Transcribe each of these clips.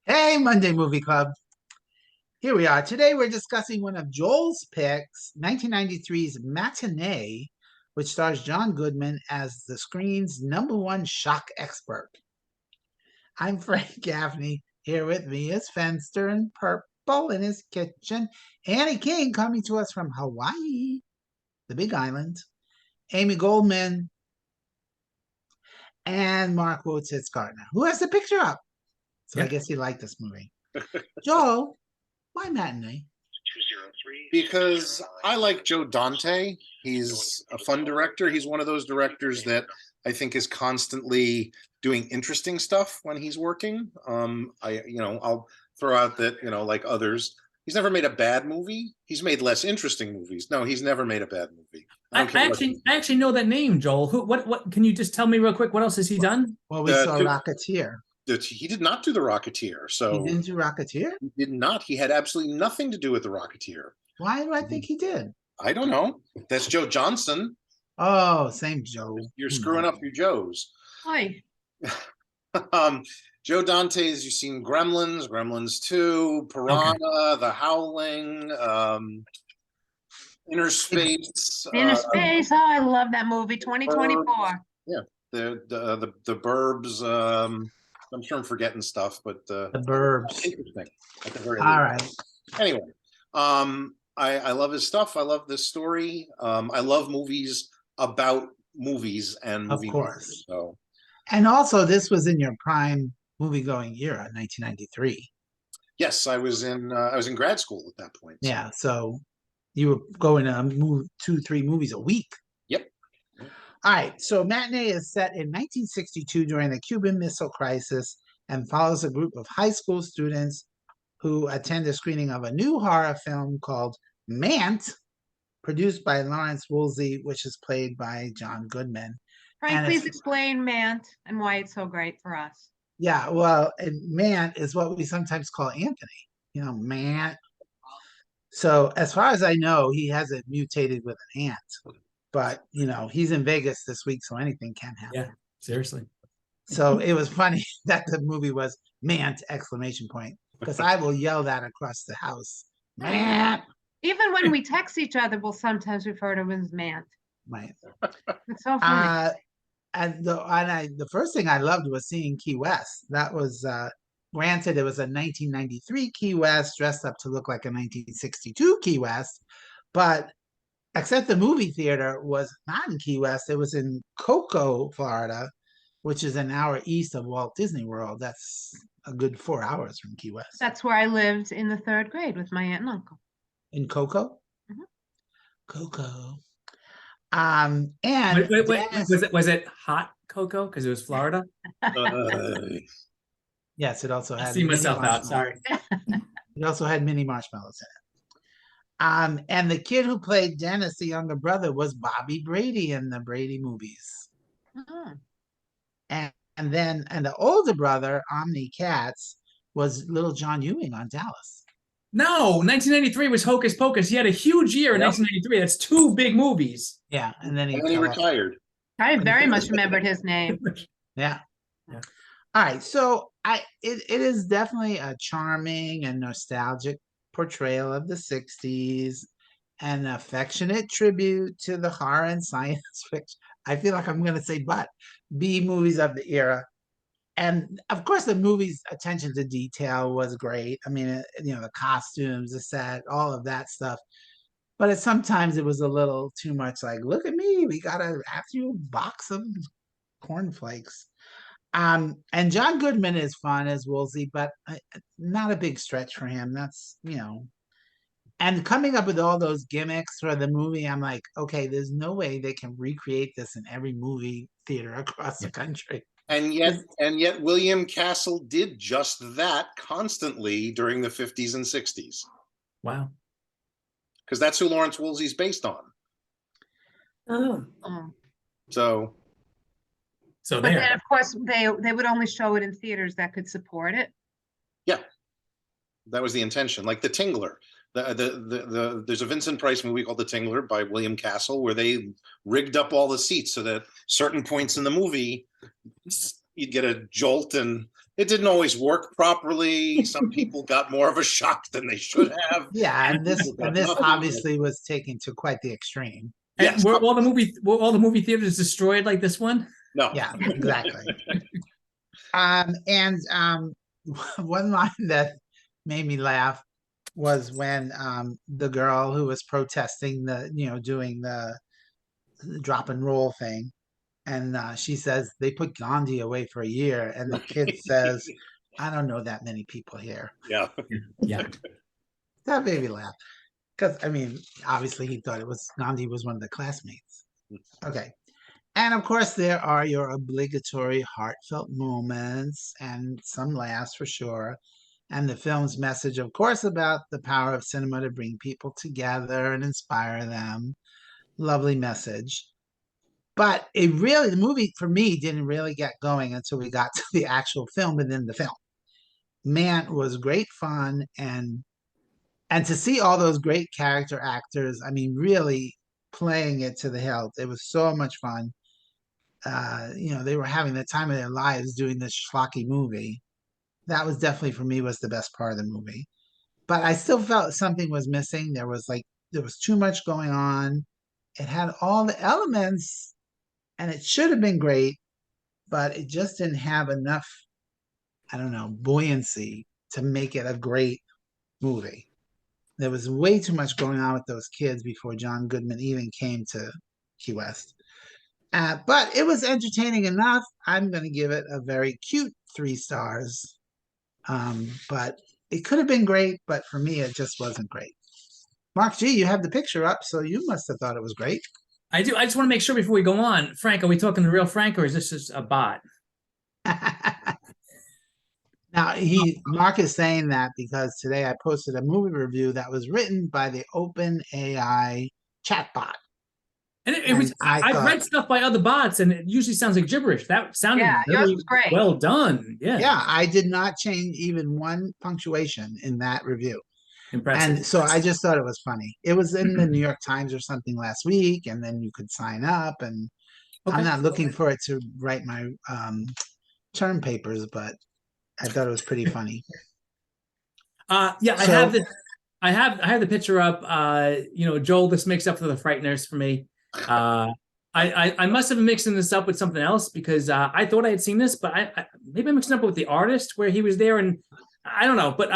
Hey, Monday Movie Club. Here we are. Today we're discussing one of Joel's picks, 1993's Matinee, which stars John Goodman as the screen's number one shock expert. I'm Frank Gaffney. Here with me is Fenster in purple in his kitchen. Annie King coming to us from Hawaii, the Big Island. Amy Goldman and Mark Wotsitz Gardner, who has the picture up. So I Yeah. guess he liked this movie. Joel, why Matinee? Because I like Joe Dante. He's a fun director. He's one of those directors that I think is constantly doing interesting stuff when he's working. I'll throw out that, like others, he's never made a bad movie. He's made less interesting movies. No, he's never made a bad movie. I actually know that name, Joel. What can you just tell me real quick? What else has he done? Well, we saw Rocketeer. He did not do the Rocketeer. So He didn't do Rocketeer? He did not. He had absolutely nothing to do with the Rocketeer. Why do I think he did? I don't know. That's Joe Johnston. Oh, same Joe. You're screwing up your Joes. Hi. Joe Dante's, you've seen Gremlins, Gremlins 2, Piranha, okay. The Howling, Inner Space. Inner Space. Oh, I love that movie. 2024. Yeah, the Burbs. I'm sure I'm forgetting stuff, but the Burbs. Interesting. At the very All right. Anyway, I love his stuff. I love this story. I love movies about movies and movie. Of course. Movies, so. And also, this was in your prime movie-going era, 1993. Yes, I was in grad school at that point. So. Yeah, so you were going to 2-3 movies a week. Yep. All right, so Matinee is set in 1962 during the Cuban Missile Crisis and follows a group of high school students who attend a screening of a new horror film called Mant, produced by Lawrence Woolsey, which is played by John Goodman. Frank, please explain Mant and why it's so great for us. Yeah, well, and Mant is what we sometimes call Anthony. Mant. So as far as I know, he hasn't mutated with an ant. But, he's in Vegas this week, so anything can happen. Yeah, seriously. So it was funny that the movie was Mant, ! Because I will yell that across the house. Mant! Even when we text each other, we'll sometimes refer to him as Mant. Right. It's so funny. And the first thing I loved was seeing Key West. That was, granted, it was a 1993 Key West dressed up to look like a 1962 Key West. But except the movie theater was not in Key West. It was in Cocoa, Florida, which is an hour east of Walt Disney World. That's a good 4 hours from Key West. That's where I lived in the 3rd grade with my aunt and uncle. In Cocoa? Mm-hmm. Cocoa. And was it hot cocoa because it was Florida? Yes, it also had. I see myself out. Sorry. It also had mini marshmallows in it. And the kid who played Dennis, the younger brother, was Bobby Brady in the Brady movies. Mm-hmm. And the older brother, Omni Katz, was little John Ewing on Dallas. No, 1993 was Hocus Pocus. He had a huge year in 1993. That's 2 big movies. Yeah, and then he retired. I very much remembered his name. Yeah. All right, so it is definitely a charming and nostalgic portrayal of the 60s, an affectionate tribute to the horror and science fiction. I feel like I'm going to say B movies of the era. And of course, the movie's attention to detail was great. I mean, the costumes, the set, all of that stuff. But sometimes it was a little too much like, look at me, we got a actual box of cornflakes. And John Goodman is fun as Woolsey, but not a big stretch for him. That's, and coming up with all those gimmicks for the movie, I'm like, okay, there's no way they can recreate this in every movie theater across the country. And yet William Castle did just that constantly during the 50s and 60s. Wow. Because that's who Lawrence Woolsey's based on. Oh. So but then, of course, they would only show it in theaters that could support it. Yeah. That was the intention. Like The Tingler. There's a Vincent Price movie called The Tingler by William Castle where they rigged up all the seats so that certain points in the movie you'd get a jolt and it didn't always work properly. Some people got more of a shock than they should have. Yeah, and this People got and this nothing. obviously was taken to quite the extreme. And Yes. were all the movie theaters destroyed like this one? No. Yeah, exactly. And one line that made me laugh was when the girl who was protesting doing the drop and roll thing, and she says they put Gandhi away for a year, and the kid says, "I don't know that many people here." Yeah. Yeah. That made me laugh because I mean, obviously he thought it was Gandhi was one of the classmates. Okay. And of course, there are your obligatory heartfelt moments and some laughs for sure. And the film's message, of course, about the power of cinema to bring people together and inspire them. Lovely message. But the movie for me didn't really get going until we got to the actual film within the film. Man, it was great fun and to see all those great character actors, I mean, really playing it to the hilt. It was so much fun. They were having the time of their lives doing this schlocky movie. That was definitely for me was the best part of the movie. But I still felt something was missing. There was too much going on. It had all the elements and it should have been great, but it just didn't have enough, I don't know, buoyancy to make it a great movie. There was way too much going on with those kids before John Goodman even came to Key West. But it was entertaining enough. I'm going to give it a very cute 3 stars. But it could have been great, but for me, it just wasn't great. Mark G, you have the picture up, so you must have thought it was great. I do. I just want to make sure before we go on, Frank, are we talking the real Frank or is this just a bot? Now, Mark is saying that because today I posted a movie review that was written by the OpenAI chatbot. And I've read stuff by other bots, and it usually sounds like gibberish. That sounded yours was great. Well done. Yeah. Yeah, I did not change even one punctuation in that review. Impressive. And so I just thought it was funny. It was in the New York Times or something last week, and then you could sign up. And I'm not looking for it to write my term papers, but I thought it was pretty funny. Yeah, so, I have the picture up. Joel, this makes up for the Frighteners for me. I must have been mixing this up with something else because I thought I had seen this, but maybe I'm mixing up with The Artist where he was there, and I don't know. But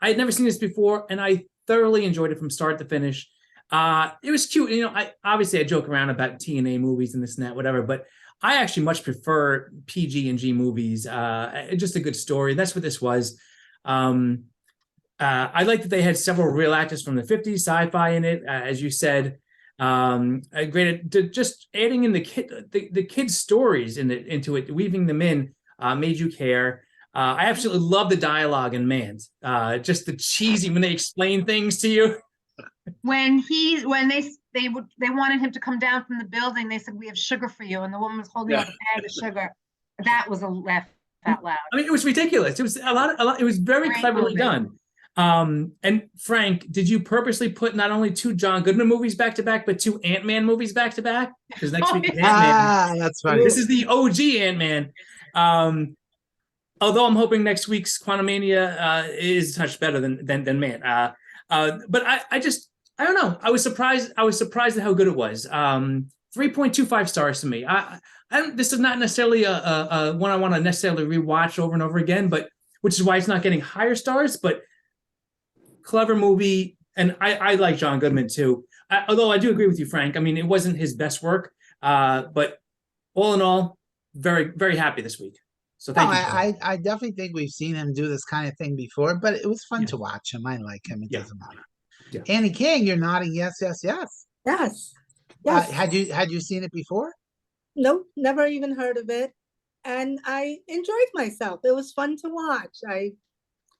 I had never seen this before, and I thoroughly enjoyed it from start to finish. It was cute. I joke around about TNA movies and this and that, whatever, but I actually much prefer PG and G movies. Just a good story. That's what this was. I like that they had several real actors from the 50s, sci-fi in it, as you said. Just adding in the kids' stories into it, weaving them in, made you care. I absolutely love the dialogue in Mans. Just the cheesy when they explain things to you. When they wanted him to come down from the building, they said, "We have sugar for you," and the woman was holding out a bag of sugar. That was a laugh out loud. I mean, it was ridiculous. It was a lot. It was very cleverly done. And Frank, did you purposely put not only 2 John Goodman movies back to back, but 2 Ant-Man movies back to back? Because next week is Ant-Man. That's funny. This is the OG Ant-Man. Although I'm hoping next week's Quantumania is a touch better than Man. But I don't know. I was surprised at how good it was. 3.25 stars to me. This is not necessarily a one I want to necessarily rewatch over and over again, but which is why it's not getting higher stars. But clever movie, and I like John Goodman too. Although I do agree with you, Frank. I mean, it wasn't his best work, but all in all, very very happy this week. So thank you. I definitely think we've seen him do this kind of thing before, but it was fun to watch him. I like him. It doesn't matter. Yeah. Annie King, you're nodding yes, yes, yes. Yes. Yes. Had you seen it before? Nope, never even heard of it. And I enjoyed myself. It was fun to watch.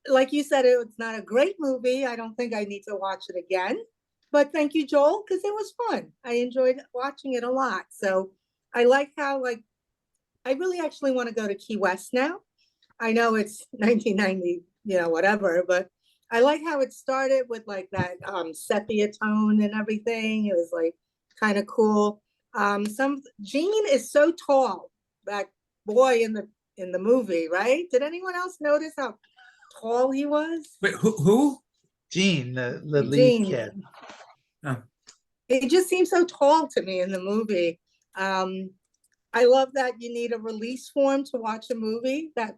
Like you said, it's not a great movie. I don't think I need to watch it again. But thank you, Joel, because it was fun. I enjoyed watching it a lot. So I like how, I really actually want to go to Key West now. I know it's 1990, whatever, but I like how it started with that sepia tone and everything. It was kind of cool. Gene is so tall. That boy in in the movie, right? Did anyone else notice how tall he was? Wait, who? Gene, the lead Gene. kid. Oh. He just seems so tall to me in the movie. I love that you need a release form to watch a movie. That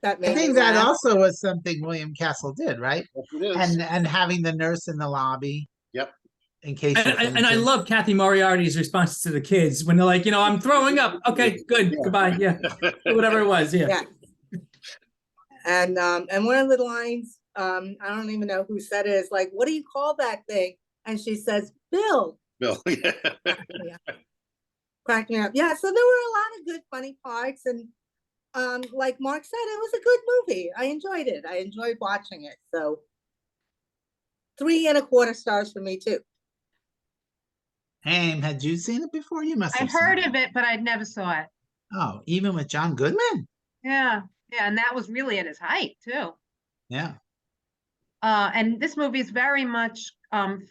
I made me think that laugh. also was something William Castle did, right? Yes, it is. And having the nurse in the lobby. Yep. In case And, and I love Kathy Moriarty's responses to the kids when they're like, you know, I'm throwing up. Okay, good, goodbye. Yeah, whatever it was. Yeah. Yeah. And one of the lines, I don't even know who said it, is like, what do you call that thing? And she says, Bill. Bill. Yeah. Cracked me up. Yeah, so there were a lot of good, funny parts. And like Mark said, it was a good movie. I enjoyed it. I enjoyed watching it. So 3.25 stars for me, too. Haim, had you seen it before? You must have I'd heard seen of it, but I'd never saw it. Oh, even with John Goodman? Yeah, yeah, and that was really at his height too. Yeah. And this movie is very much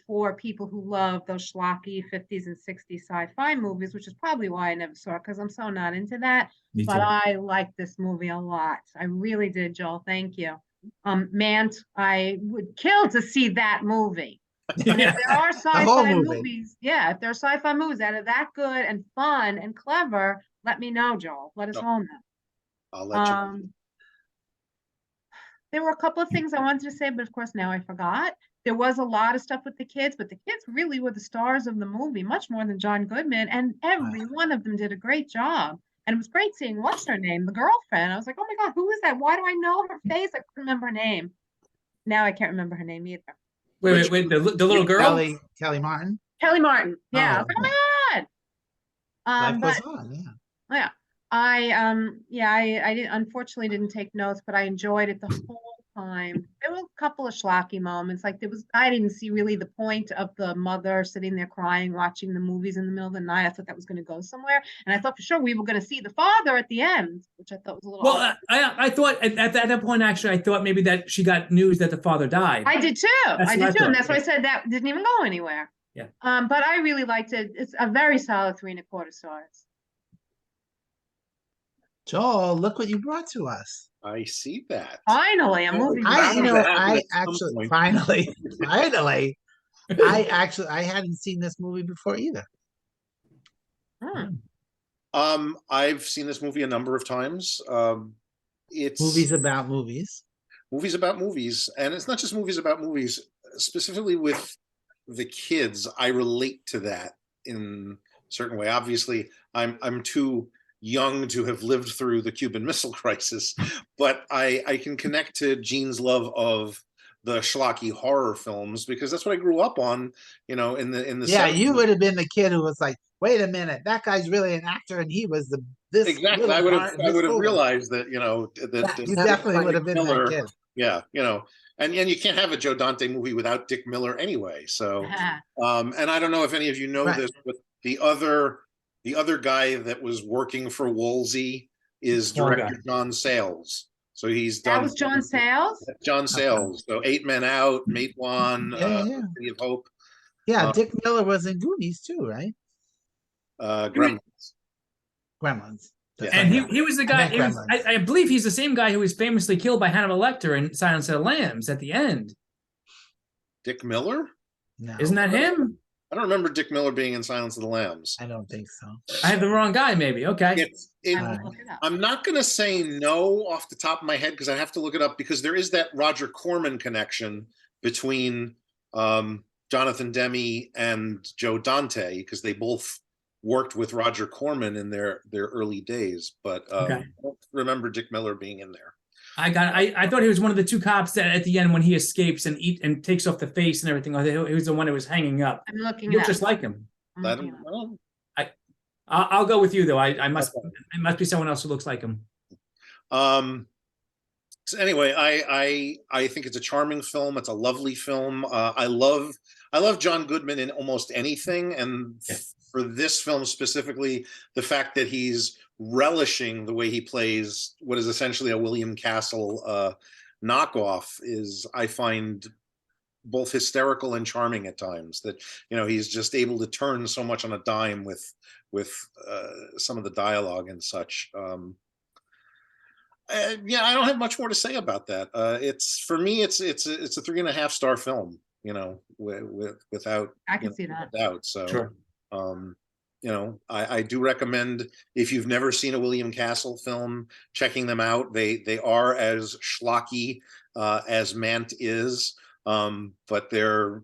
for people who love those schlocky 50s and 60s sci-fi movies, which is probably why I never saw it, because I'm so not into that. Me But too. I liked this movie a lot. I really did, Joel. Thank you. Mant, I would kill to see that movie. And if there are whole sci-fi movie. movies, yeah, if there are sci-fi movies that are that good and fun and clever, let me know, Joel. Let us Yep. all know. I'll let you know. There were a couple of things I wanted to say, but of course now I forgot. There was a lot of stuff with the kids, but the kids really were the stars of the movie, much more than John Goodman, and every one of them did a great job. And it was great seeing what's her name, the girlfriend. I was like, oh my God, who is that? Why do I know her face? I couldn't remember her name. Now I can't remember her name either. Wait, the little girl? Kelly Martin. Kelly Martin. Yeah. I was like, Oh, oh my God. Life But goes on, yeah. yeah, I didn't, unfortunately didn't take notes, but I enjoyed it the whole time. There were a couple of schlocky moments, like I didn't see really the point of the mother sitting there crying, watching the movies in the middle of the night. I thought that was going to go somewhere, and I thought for sure we were going to see the father at the end, which I thought was a little. Well, I thought at that point, actually, I thought maybe that she got news that the father died. I did too. That's I what did I too, and thought, that's why I yeah. said that didn't even go anywhere. Yeah. But I really liked it. It's a very solid 3.25 stars. Joel, look what you brought to us. I see that. Finally, a movie. I hadn't seen this movie before either. I've seen this movie a number of times. It's Movies about movies. Movies about movies, and it's not just movies about movies. Specifically with the kids, I relate to that in a certain way. Obviously, I'm too young to have lived through the Cuban Missile Crisis, but I can connect to Gene's love of the schlocky horror films because that's what I grew up on. You know, in the Yeah, 70s. you would have been the kid who was like, "Wait a minute, that guy's really an actor, and he was this." Exactly, I would have realized that. You know that you definitely would have been Miller, that kid. Yeah, you know, and you can't have a Joe Dante movie without Dick Miller anyway. So, and I don't know if any of you know this, but the other guy that was working for Woolsey is director John Sayles. So he's done. That was John Sayles? John Sayles. So 8 Men Out, Matewan, City of Hope. Yeah, Dick Miller was in Goonies too, right? Gremlins. Gremlins. Yeah. And he was the guy. I believe he's the same guy who was famously killed by Hannibal Lecter in Silence of the Lambs at the end. Dick Miller? No. Isn't that him? I don't remember Dick Miller being in Silence of the Lambs. I don't think so. I have the wrong guy, maybe. Okay. I'm not going to say no off the top of my head because I have to look it up because there is that Roger Corman connection between Jonathan Demme and Joe Dante because they both worked with Roger Corman in their early days, but I don't remember Dick Miller being in there. I thought he was one of the two cops that at the end when he escapes and takes off the face and everything. He was the one that was hanging up. I'm looking. He looked just like him. I'll go with you though. It must be someone else who looks like him. So anyway, I think it's a charming film. It's a lovely film. I love John Goodman in almost anything, and for this film specifically, the fact that he's relishing the way he plays what is essentially a William Castle knockoff is, I find, both hysterical and charming at times. That he's just able to turn so much on a dime with some of the dialogue and such. Yeah, I don't have much more to say about that. It's for me, it's a 3.5-star film. Without I can see that. doubt. So, Sure. I do recommend, if you've never seen a William Castle film, checking them out. They are as schlocky as Mant is, but they're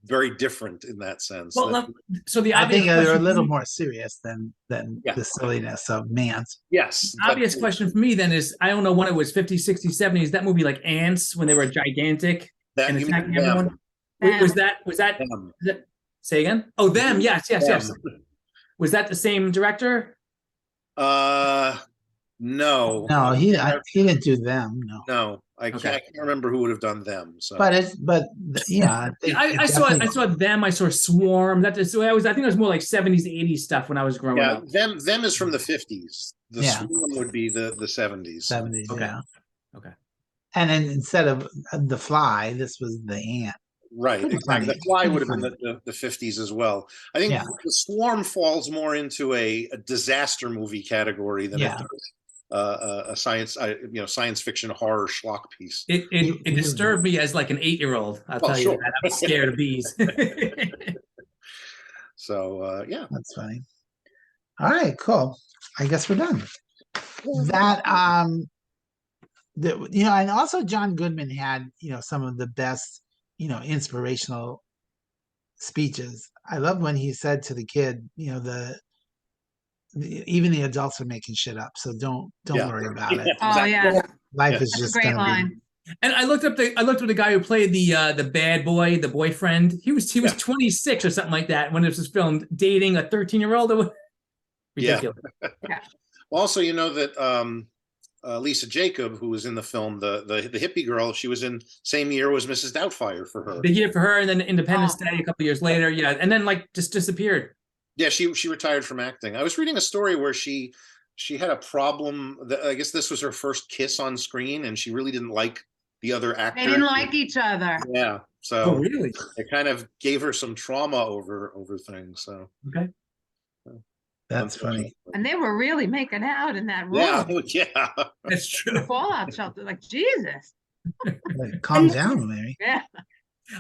very different in that sense. Well, so the I obvious think they're a question for little me- more serious than Yeah. the silliness of Mance. Yes, but obvious question for me then is, I don't know when it was, 50s, 60s, 70s, that movie like Ants, when they were gigantic that and you mean attacking them, everyone. Was that them, say again? Oh, them, yes. them. Was that the same director? No, No, he didn't do them. No, no, I can't remember who would have done them. So, yeah, I think I saw them. I saw Swarm. I think it was more like 70s, 80s stuff when I was growing up. them is from the 50s. The Yeah. Swarm would be the 70s. 70s. Okay. Yeah. Okay. And then instead of the Fly, this was the Ant. Right, Pretty exactly. funny. The Fly Pretty would have been funny. the 50s as well. I think Yeah. the Swarm falls more into a disaster movie category than Yeah. it does a science fiction horror schlock piece. It disturbed me as like an 8-year-old. I'll tell you sure. that. I was scared of bees. So yeah, That's funny. All right, cool. I guess we're done. That and also John Goodman had some of the best inspirational speeches. I love when he said to the kid, even the adults are making shit up, so don't worry about it. Oh yeah, Life is that's a just great gonna line. And I looked up the guy who played the bad boy, the boyfriend. He was 26 or something like that when this was filmed, dating a 13-year-old. Ridiculous. Yeah. Also, that Lisa Jacob, who was in the film, the hippie girl, she was in same year was Mrs. Doubtfire for her. Big year for her, and then Independence Day a couple years later. Yeah, and then like just disappeared. Yeah, she retired from acting. I was reading a story where she had a problem. I guess this was her first kiss on screen, and she really didn't like the other actor. They didn't like each other. Yeah, so really? It kind of gave her some trauma over things. So okay, that's funny. And they were really making out in that room. Yeah, that's true. The fallout shelter, like Jesus. Like, calm down, Mary. Yeah.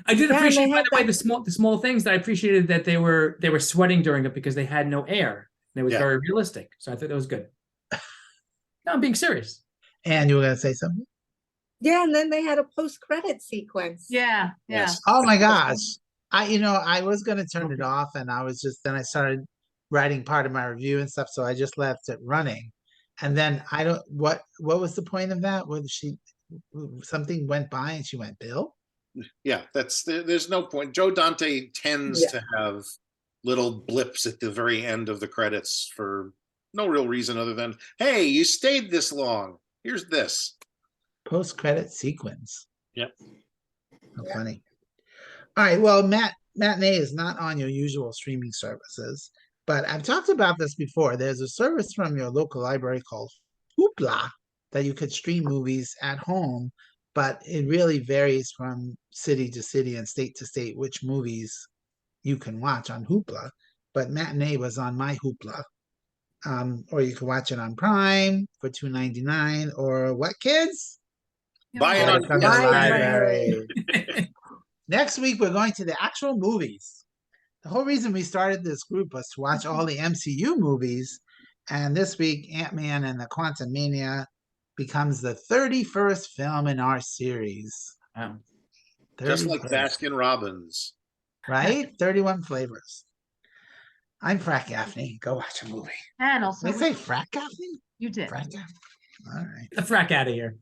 I did appreciate, by the way, that- the small things that I appreciated, that they were sweating during it because they had no air. And it was very realistic. So I thought that was good. No, I'm being serious. And you were gonna say something? Yeah, and then they had a post-credit sequence. Yeah. Yes. Oh my gosh. I was gonna turn it off, and then I started writing part of my review and stuff, so I just left it running. And then what was the point of that? Whether something went by and she went, Bill? Yeah, there's no point. Joe Dante tends to have little blips at the very end of the credits for no real reason other than, hey, you stayed this long. Here's this. Post-credit sequence. Yep. How funny. All right, well, Matinee is not on your usual streaming services, but I've talked about this before. There's a service from your local library called Hoopla that you could stream movies at home, but it really varies from city to city and state to state which movies you can watch on Hoopla. But Matinee was on my Hoopla. Or you can watch it on Prime for $2.99, or what, kids? Buy it on From the library. library. Next week, we're going to the actual movies. The whole reason we started this group was to watch all the MCU movies. And this week, Ant-Man and the Quantumania becomes the 31st film in our series. Wow. Just like 31st. Baskin Robbins. Right? 31 flavors. I'm Frack Gaffney. Go watch a movie. And also, Did I say Frack Gaffney? you did. Frack Gaffney. All right. The frack out of here.